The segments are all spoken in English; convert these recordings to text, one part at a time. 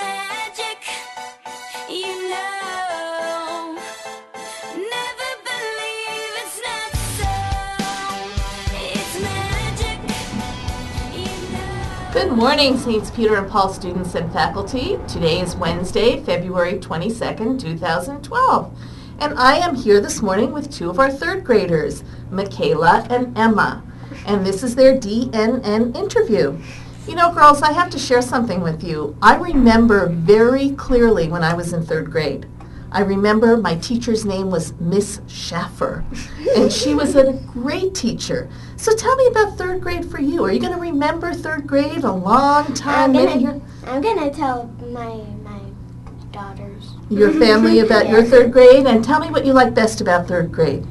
magic, you know. Never believe it's not so. It's magic, you know. Good morning, Saints Peter and Paul students and faculty. Today is Wednesday, February 22nd, 2012. And I am here this morning with two of our third graders, Makayla and Emma. And this is their DNN interview. You know, girls, I have to share something with you. I remember very clearly when I was in third grade. I remember my teacher's name was Miss Schaffer, and she was a great teacher. So tell me about third grade for you. Are you going to remember third grade a long time? I'm gonna tell my daughters. Your family about your third grade, and tell me what you like best about third grade.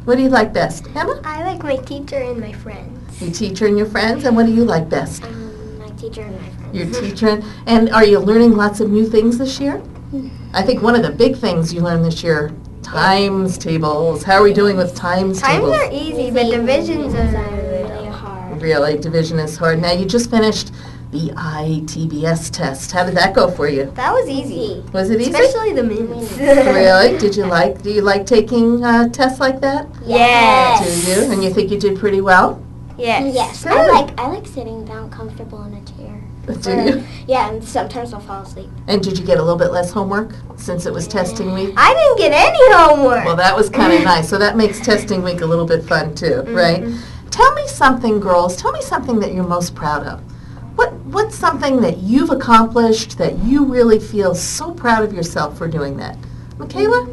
What do you like best? Emma? I like my teacher and my friends. Your teacher and your friends, and what do you like best? My teacher and my friends. Your teacher, and are you learning lots of new things this year? I think one of the big things you learned this year, times tables. How are we doing with times tables? Times are easy, but divisions are really hard. Really, division is hard. Now you just finished the ITBS test. How did that go for you? That was easy. Was it easy? Especially the minutes. Really? Do you like taking tests like that? Yes. Do you? And you think you did pretty well? Yes. Good. I like sitting down comfortable in a chair. Do you? Yeah, and sometimes I'll fall asleep. And did you get a little bit less homework since it was testing week? I didn't get any homework. Well, that was kind of nice. So that makes testing week a little bit fun too, right? Tell me something, girls. Tell me something that you're most proud of. What's something that you've accomplished that you really feel so proud of yourself for doing that? Makayla?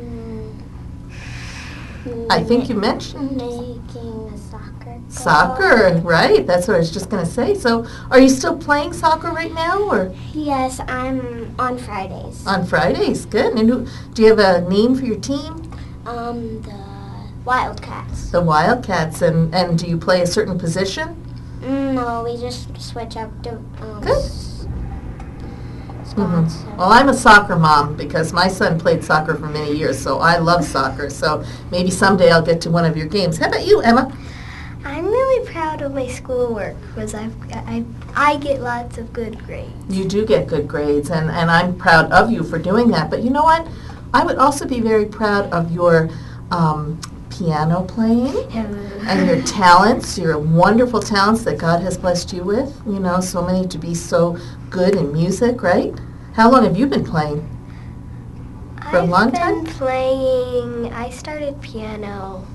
I think you mentioned Making a soccer. soccer, right? That's what I was just going to say. So are you still playing soccer right now, or Yes, I'm on Fridays. on Fridays? Good. And do you have a name for your team? The Wildcats. The Wildcats. And do you play a certain position? No, we just switch up to Good. spots. Well, I'm a soccer mom because my son played soccer for many years, so I love soccer. So maybe someday I'll get to one of your games. How about you, Emma? I'm really proud of my schoolwork because I get lots of good grades. You do get good grades, and I'm proud of you for doing that. But you know what? I would also be very proud of your piano playing and your talents, your wonderful talents that God has blessed you with. You know, so many to be so good in music, right? How long have you been playing? For a long time? I started piano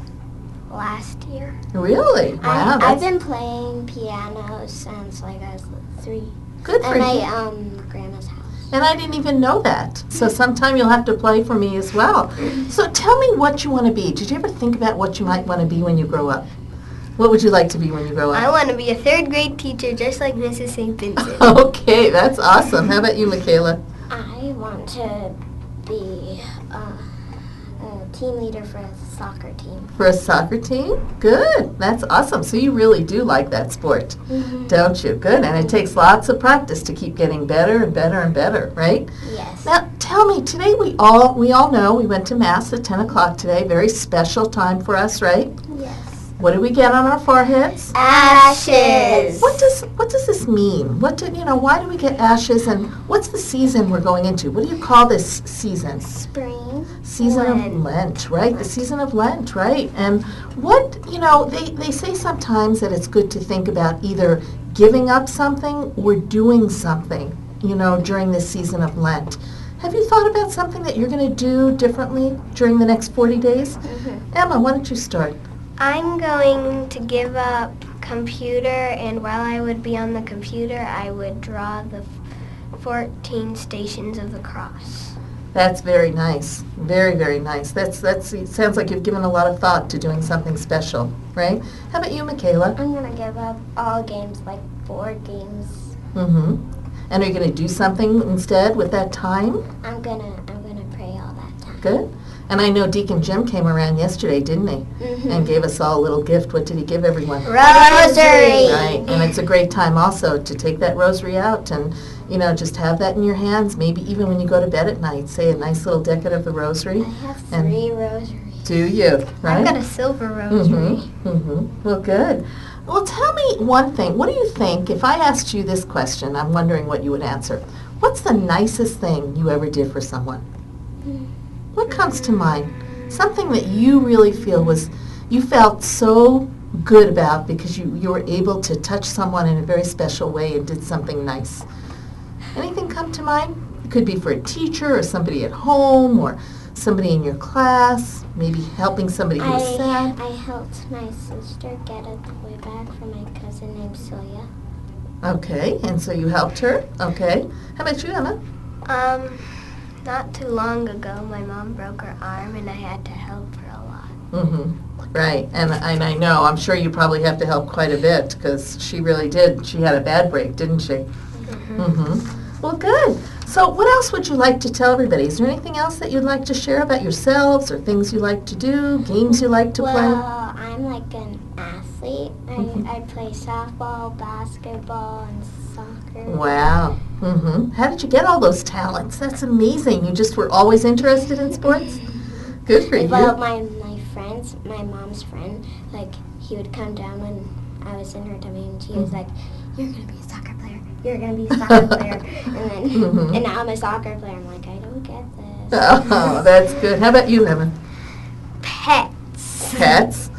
last year. Really? Wow. I've That's been playing piano since I was 3. good for And you. grandma's house. And I didn't even know that. So sometime you'll have to play for me as well. So tell me what you want to be. Did you ever think about what you might want to be when you grow up? What would you like to be when you grow I up? want to be a third grade teacher just like Mrs. St. Vincent. Okay, that's awesome. How about you, Makayla? I want to be a team leader for a soccer team. For a soccer team? Good. That's awesome. So you really do like that sport, don't you? Good. And it takes lots of practice to keep getting better and better and better, right? Yes. Now, tell me, today we all know we went to Mass at 10 o'clock today. Very special time for us, right? Yes. What do we get on our foreheads? Ashes. What does this mean? Why do we get ashes, and what's the season we're going into? What do you call this season? Spring. Season Lent. of Lent, right? The season of Lent, right? And they say sometimes that it's good to think about either giving up something or doing something, during this season of Lent. Have you thought about something that you're going to do differently during the next 40 days? Emma, why don't you start? I'm going to give up computer, and while I would be on the computer, I would draw the 14 stations of the cross. That's very nice. Very, very nice. It sounds like you've given a lot of thought to doing something special, right? How about you, Makayla? I'm going to give up all games, like board games. And are you going to do something instead with that time? I'm gonna pray all that time. Good. And I know Deacon Jim came around yesterday, didn't he? And gave us all a little gift. What did he give everyone? Rosary! Right. And it's a great time also to take that rosary out and, just have that in your hands. Maybe even when you go to bed at night, say a nice little decade of the rosary. I have 3 rosaries. Do you? Right? I've got a silver rosary. Well, good. Well, tell me one thing. What do you think, if I asked you this question, I'm wondering what you would answer. What's the nicest thing you ever did for someone? What comes to mind? Something that you really feel you felt so good about because you were able to touch someone in a very special way and did something nice. Anything come to mind? It could be for a teacher or somebody at home or somebody in your class, maybe helping somebody who's sad. I helped my sister get a toy bag from my cousin named Celia. Okay, and so you helped her. Okay. How about you, Emma? Not too long ago, my mom broke her arm, and I had to help her a lot. Mm-hmm. Right, and I know, I'm sure you probably have to help quite a bit because she really did. She had a bad break, didn't she? Mm-hmm. Mm-hmm. Well, good. So what else would you like to tell everybody? Is there anything else that you'd like to share about yourselves or things you like to do, games you like to play? Well, I'm like an athlete. Mhm. I play softball, basketball, and soccer. Wow. Mm-hmm. How did you get all those talents? That's amazing. You just were always interested in sports? Good for you. Well, my friends, my mom's friend, like, he would come down when I was in her tummy, and he was like, "You're going to be a soccer player. You're going to be a soccer player." And then, Mhm. and now I'm a soccer player. I'm like, I don't get this. Oh, that's good. How about you, Evan? Pets. Pets?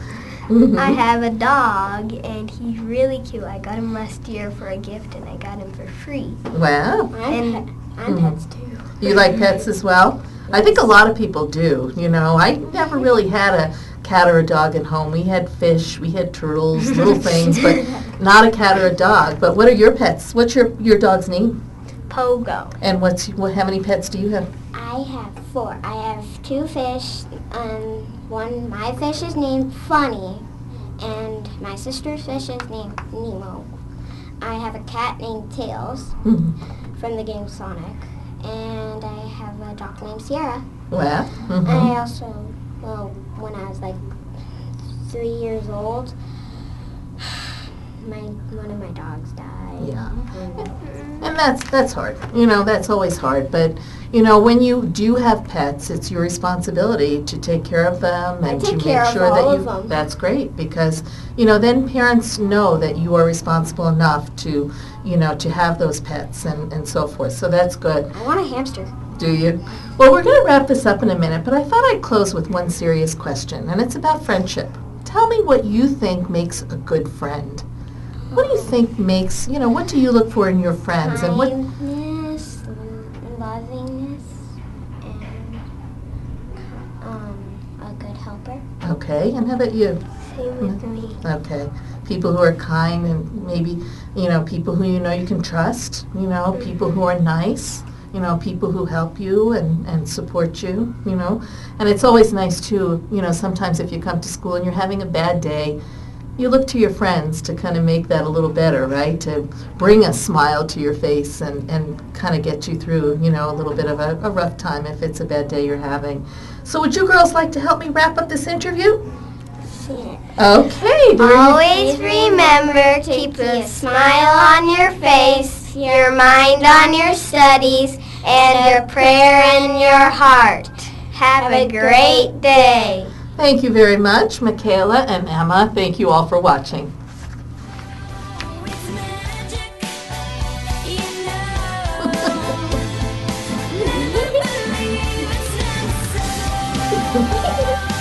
Mhm. I have a dog, and he's really cute. I got him last year for a gift, and I got him for free. Wow. I'm Mhm. pets too. You like pets as well? I think a lot of people do. You know, I never really had a cat or a dog at home. We had fish, we had turtles, little things, but not a cat or a dog. But what are your pets? What's your dog's name? Pogo. And how many pets do you have? I have 4. I have 2 fish, and my fish is named Funny, and my sister's fish is named Nemo. I have a cat named Tails Mhm. from the game Sonic, and I have a dog named Sierra. Wow. And Mhm. I also, when I was like 3 years old, one of my dogs died. Yeah. And that's hard. You know, that's always hard. But, you know, when you do have pets, it's your responsibility to take care of them I and take to care make of sure all that of you them. that's great because, you know, then parents know that you are responsible enough to, you know, to have those pets and so forth. So that's good. I want a hamster. Do you? Well, we're going to wrap this up in a minute, but I thought I'd close with one serious question, and it's about friendship. Tell me what you think makes a good friend. What do you think makes, you know, what do you look for in your friends? And what? Kindness, lovingness, and a good helper. Okay, and how about you? Same with me. Okay. People who are kind and maybe, you know, people who you know you can trust, you know, people who are nice, you know, people who help you and support you, you know. And it's always nice too, you know, sometimes if you come to school and you're having a bad day, you look to your friends to kind of make that a little better, right? To bring a smile to your face and kind of get you through, you know, a little bit of a rough time if it's a bad day you're having. So would you girls like to help me wrap up this interview? Okay. Always remember to keep a smile on your face, your mind on your studies, and your prayer in your heart. Have a great day. Thank you very much, Makayla and Emma. Thank you all for watching. It's magic, you know. Never believe it's not so.